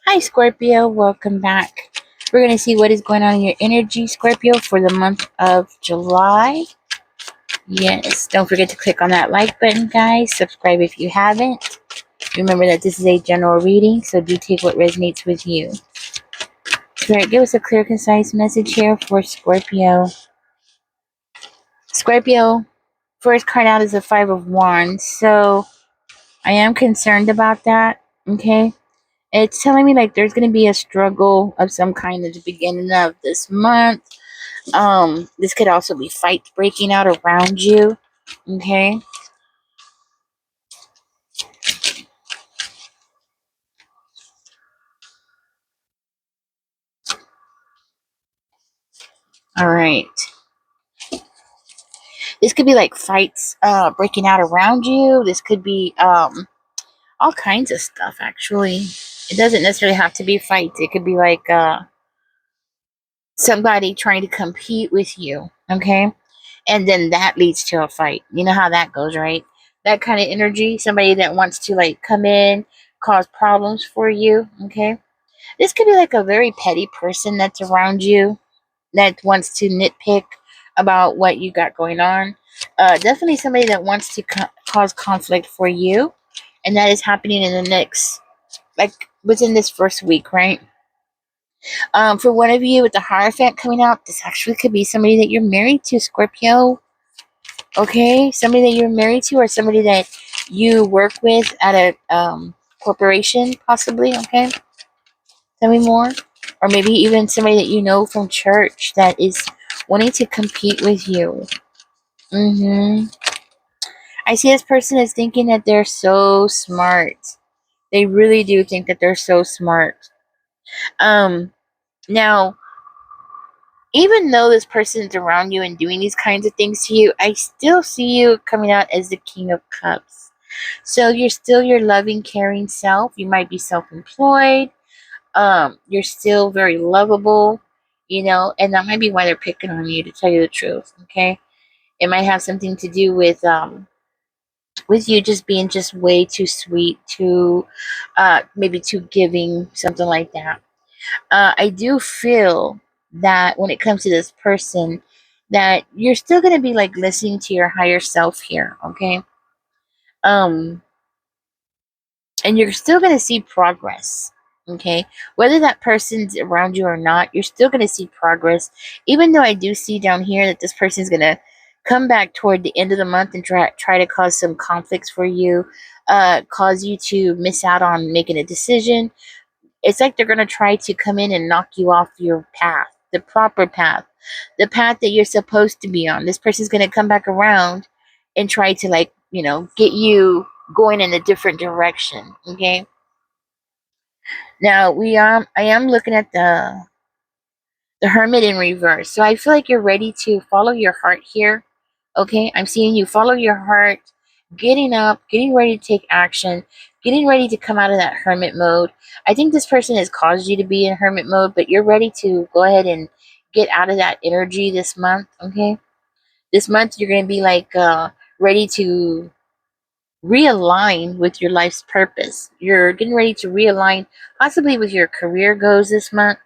Hi, Scorpio. Welcome back. We're going to see what is going on in your energy, Scorpio, for the month of July. Yes, don't forget to click on that like button, guys. Subscribe if you haven't. Remember that this is a general reading, so do take what resonates with you. Spirit, give us a clear, concise message here for Scorpio. Scorpio, first card out is the Five of Wands, so I am concerned about that, okay? It's telling me like there's going to be a struggle of some kind at the beginning of this month. This could also be fights breaking out around you. Okay. All right. This could be like fights breaking out around you. This could be all kinds of stuff actually. It doesn't necessarily have to be fights. It could be like somebody trying to compete with you. Okay. And then that leads to a fight. You know how that goes, right? That kind of energy, somebody that wants to like come in, cause problems for you. Okay. This could be like a very petty person that's around you that wants to nitpick about what you got going on. Definitely somebody that wants to cause conflict for you. And that is happening in the next, like within this first week, right? For one of you with the Hierophant coming out, this actually could be somebody that you're married to, Scorpio. Okay, somebody that you're married to, or somebody that you work with at a corporation, possibly. Okay, tell me more, or maybe even somebody that you know from church that is wanting to compete with you. I see this person is thinking that they're so smart. They really do think that they're so smart. Now, even though this person's around you and doing these kinds of things to you, I still see you coming out as the King of Cups. So you're still your loving, caring self. You might be self-employed. You're still very lovable, and that might be why they're picking on you, to tell you the truth. Okay, it might have something to do with you just being just way too sweet, too maybe too giving, something like that. I do feel that when it comes to this person, that you're still gonna be like listening to your higher self here. Okay. Um, and you're still going to see progress. Okay, whether that person's around you or not, you're still going to see progress. Even though I do see down here that this person's going to come back toward the end of the month and try to cause some conflicts for you, cause you to miss out on making a decision. It's like they're going to try to come in and knock you off your path, the proper path, the path that you're supposed to be on. This person's going to come back around and try to, like, get you going in a different direction. Okay. Now I am looking at the Hermit in reverse. So I feel like you're ready to follow your heart here. Okay, I'm seeing you follow your heart, getting up, getting ready to take action, getting ready to come out of that hermit mode. I think this person has caused you to be in hermit mode, but you're ready to go ahead and get out of that energy this month. Okay, this month you're going to be like ready to realign with your life's purpose. You're getting ready to realign possibly with your career goals this month,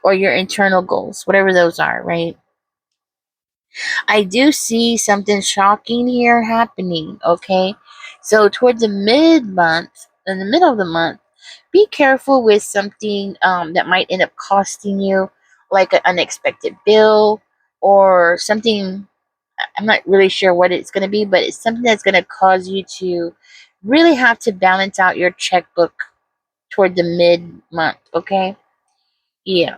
or your internal goals, whatever those are, right? I do see something shocking here happening, okay? So toward the mid-month, in the middle of the month, be careful with something that might end up costing you, like an unexpected bill or something. I'm not really sure what it's going to be, but it's something that's going to cause you to really have to balance out your checkbook toward the mid-month, okay? Yeah.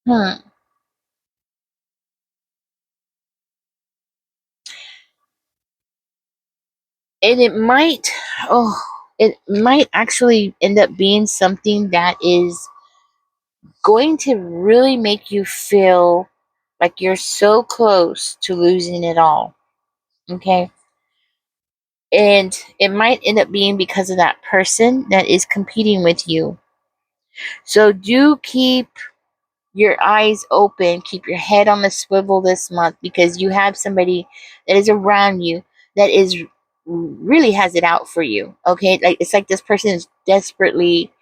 Hmm. And oh it might actually end up being something that is going to really make you feel like you're so close to losing it all. Okay, and it might end up being because of that person that is competing with you. So do keep your eyes open, keep your head on the swivel this month, because you have somebody that is around you that is really has it out for you. Okay, like it's like this person is desperately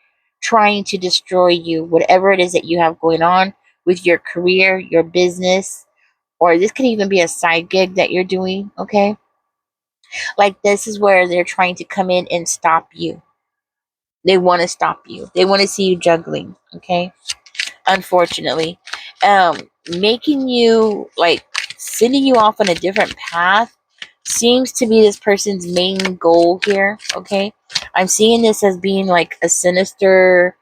trying to destroy you, whatever it is that you have going on with your career, your business, or this could even be a side gig that you're doing. Okay, like this is where they're trying to come in and stop you. They want to stop you. They want to see you juggling. Okay, unfortunately, um making you like sending you off on a different path seems to be this person's main goal here. Okay, I'm seeing this as being like a sinister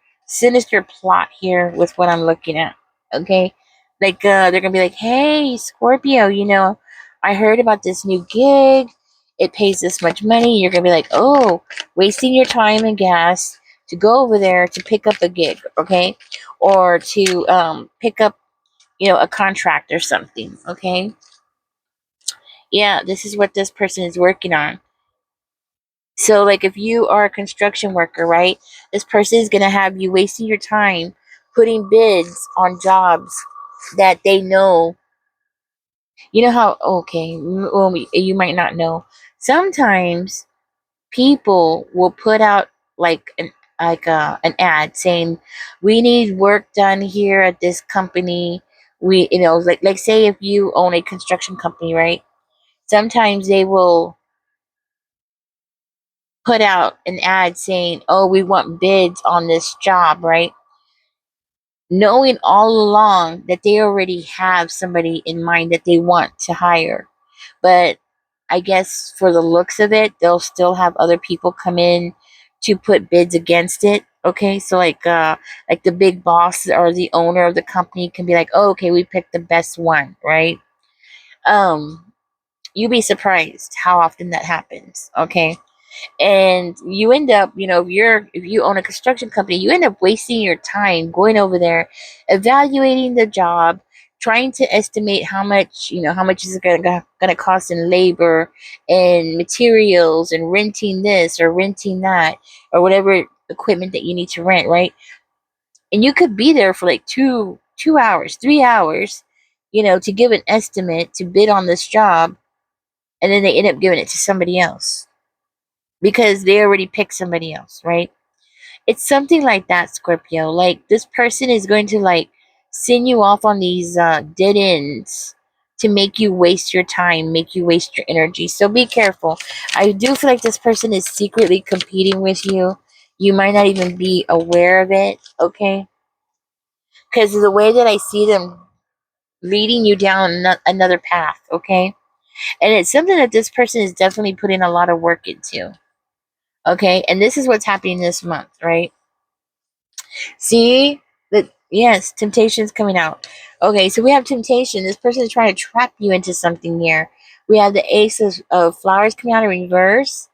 plot here with what I'm looking at. Okay, like they're gonna be like, hey Scorpio, I heard about this new gig, it pays this much money. You're gonna be like, oh, wasting your time and gas to go over there to pick up a gig. Okay, or to pick up, a contract or something. Okay, yeah, this is what this person is working on. So, like, if you are a construction worker, right, this person is going to have you wasting your time putting bids on jobs that they know. You know how, okay, well, you might not know. Sometimes people will put out like an ad saying, we need work done here at this company. We, like say if you own a construction company, right, sometimes they will put out an ad saying, oh, we want bids on this job, right, knowing all along that they already have somebody in mind that they want to hire. But I guess for the looks of it, they'll still have other people come in to put bids against it. Okay, so like the big boss or the owner of the company can be like, oh, okay, we picked the best one, right? Um, you'd be surprised how often that happens. Okay, and you end up, if you own a construction company, you end up wasting your time going over there, evaluating the job, trying to estimate how much is it gonna cost in labor and materials and renting this or renting that or whatever equipment that you need to rent, right? And you could be there for like 2 hours, 3 hours, to give an estimate to bid on this job, and then they end up giving it to somebody else because they already picked somebody else, right? It's something like that, Scorpio. Like this person is going to like send you off on these dead ends to make you waste your time, make you waste your energy. So be careful. I do feel like this person is secretly competing with you. You might not even be aware of it, okay? Because of the way that I see them leading you down another path, okay? And it's something that this person is definitely putting a lot of work into. Okay, and this is what's happening this month, right? See that, yes, temptation's coming out. Okay, so we have temptation. This person is trying to trap you into something here. We have the ace of flowers coming out in reverse.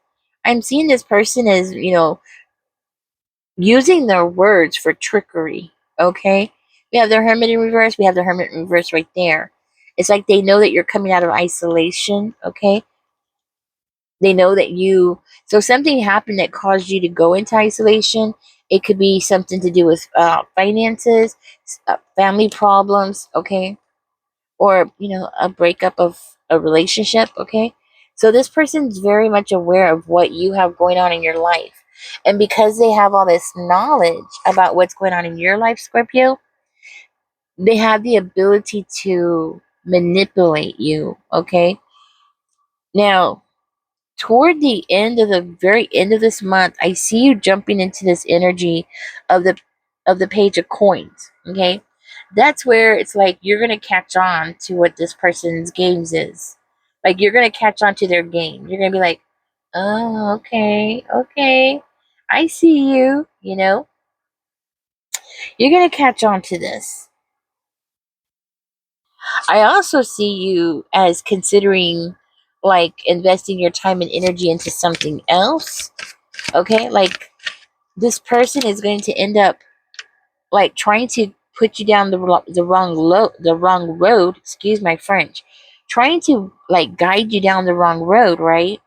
I'm seeing this person as, using their words for trickery. Okay, we have the hermit in reverse. We have the hermit in reverse right there. It's like they know that you're coming out of isolation. Okay, they know that so something happened that caused you to go into isolation. It could be something to do with finances, family problems, okay, or a breakup of a relationship, okay. So this person's very much aware of what you have going on in your life, and because they have all this knowledge about what's going on in your life, Scorpio, they have the ability to manipulate you, okay. Now, toward the end of the very end of this month, I see you jumping into this energy of the page of coins. Okay, that's where it's like you're gonna catch on to what this person's games is. Like you're gonna catch on to their game. You're gonna be like, oh, okay, okay, I see you. You're gonna catch on to this. I also see you as considering like investing your time and energy into something else. Okay, like this person is going to end up like trying to put you down the wrong road. Excuse my French. Trying to like guide you down the wrong road, right?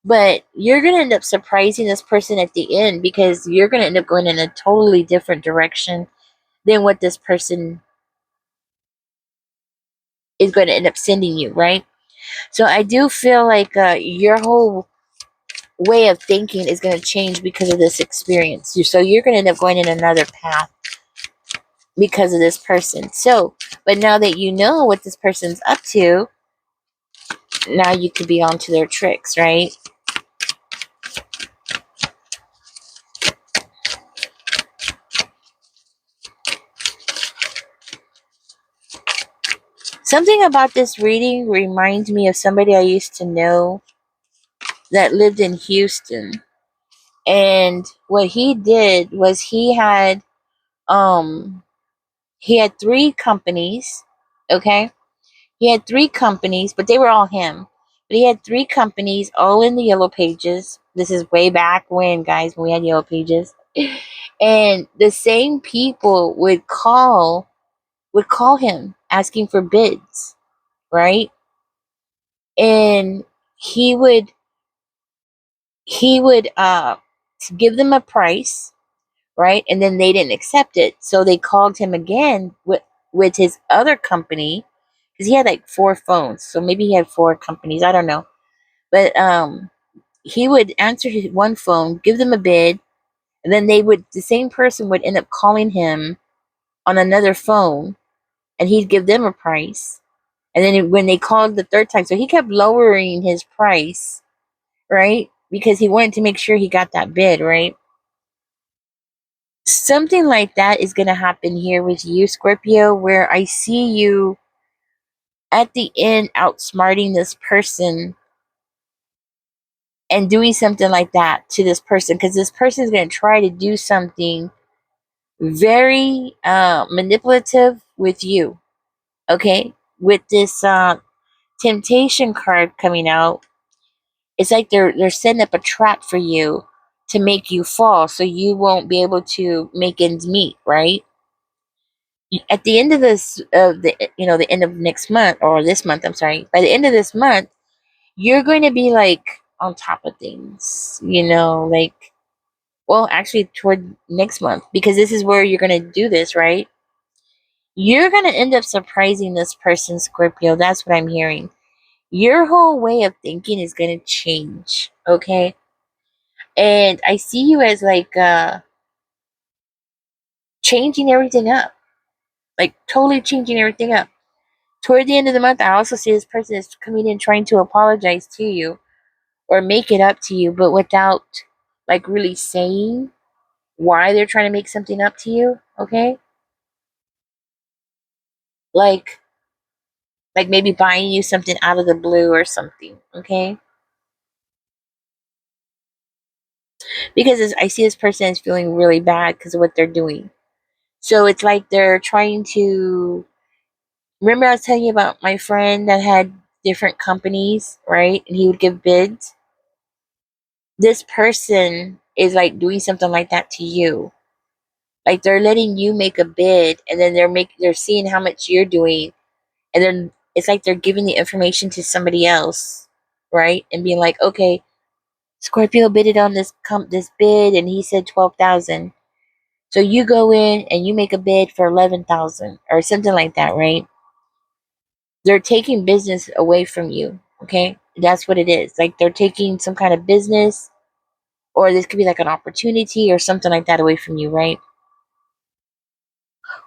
But you're gonna end up surprising this person at the end because you're gonna end up going in a totally different direction than what this person is going to end up sending you, right? So I do feel like your whole way of thinking is going to change because of this experience. So you're going to end up going in another path because of this person. So, but now that you know what this person's up to, now you could be onto their tricks, right? Something about this reading reminds me of somebody I used to know that lived in Houston. And what he did was he had three companies, okay? He had three companies, but they were all him. But he had three companies all in the yellow pages. This is way back when, guys, when we had yellow pages. And the same people would call him asking for bids, right? And he would give them a price, right? And then they didn't accept it. So they called him again with his other company, because he had like four phones. So maybe he had four companies, I don't know. But he would answer his one phone, give them a bid, and then the same person would end up calling him on another phone, and he'd give them a price. And then when they called the third time, so he kept lowering his price, right? Because he wanted to make sure he got that bid, right? Something like that is going to happen here with you, Scorpio, where I see you at the end outsmarting this person and doing something like that to this person, because this person is going to try to do something very manipulative with you, okay? With this temptation card coming out, it's like they're setting up a trap for you to make you fall, so you won't be able to make ends meet, right? At the end of the end of next month, or this month, I'm sorry, by the end of this month, you're going to be like on top of things, like, well, actually toward next month, because this is where you're going to do this, right? You're going to end up surprising this person, Scorpio. That's what I'm hearing. Your whole way of thinking is going to change, okay? And I see you as like changing everything up, like totally changing everything up. Toward the end of the month, I also see this person is coming in trying to apologize to you or make it up to you, but without like really saying why they're trying to make something up to you, okay? Like maybe buying you something out of the blue or something, okay? Because I see this person is feeling really bad because of what they're doing. So it's like they're trying to. Remember, I was telling you about my friend that had different companies, right? And he would give bids. This person is like doing something like that to you. Like they're letting you make a bid, and then they're seeing how much you're doing, and then it's like they're giving the information to somebody else, right? And being like, okay, Scorpio bidded on this bid, and he said 12,000. So you go in and you make a bid for 11,000 or something like that, right? They're taking business away from you. Okay, that's what it is. Like they're taking some kind of business, or this could be like an opportunity or something like that away from you, right?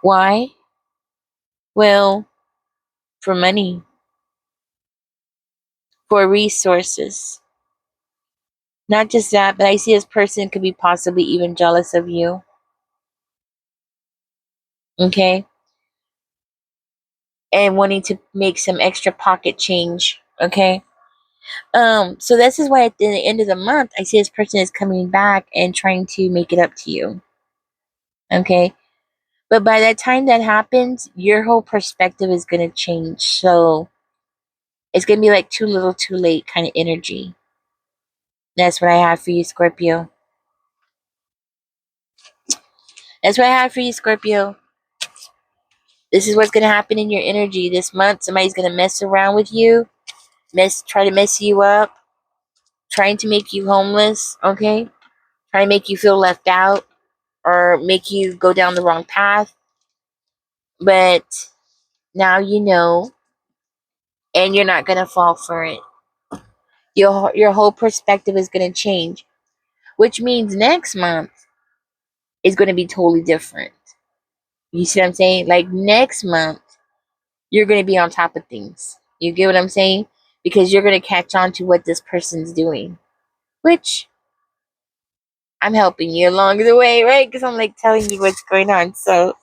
Why? Well, for money, for resources. Not just that, but I see this person could be possibly even jealous of you. Okay, and wanting to make some extra pocket change. Okay. So this is why at the end of the month, I see this person is coming back and trying to make it up to you. Okay. But by the time that happens, your whole perspective is going to change. So it's going to be like too little, too late kind of energy. That's what I have for you, Scorpio. That's what I have for you, Scorpio. This is what's going to happen in your energy this month. Somebody's going to mess around with you, try to mess you up, trying to make you homeless, okay? Trying to make you feel left out or make you go down the wrong path. But now you know, and you're not going to fall for it. Your whole perspective is going to change, which means next month is going to be totally different. You see what I'm saying? Like next month, you're going to be on top of things. You get what I'm saying? Because you're going to catch on to what this person's doing, which I'm helping you along the way, right? Because I'm like telling you what's going on. So,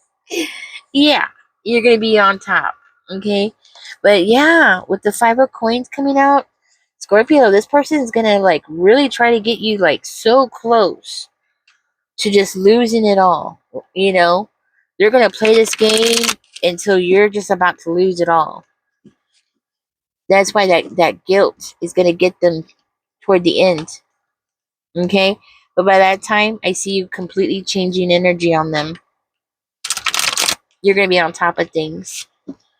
yeah, you're going to be on top. Okay. But yeah, with the 5 of coins coming out, Scorpio, this person is going to like really try to get you like so close to just losing it all. You know, they're going to play this game until you're just about to lose it all. That's why that guilt is going to get them toward the end. Okay? But by that time, I see you completely changing energy on them. You're going to be on top of things.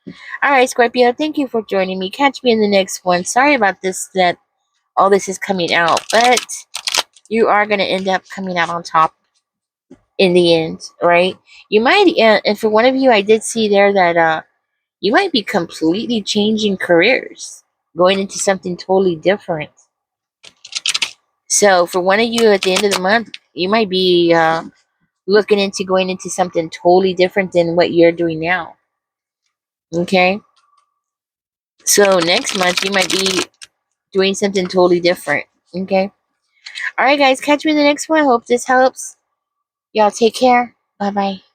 All right, Scorpio, thank you for joining me. Catch me in the next one. Sorry about this, that all this is coming out, but you are going to end up coming out on top in the end, right? You might, and for one of you, I did see there that you might be completely changing careers, going into something totally different. So for one of you, at the end of the month, you might be looking into going into something totally different than what you're doing now. Okay? So next month, you might be doing something totally different. Okay? All right, guys, catch me in the next one. I hope this helps. Y'all take care. Bye bye.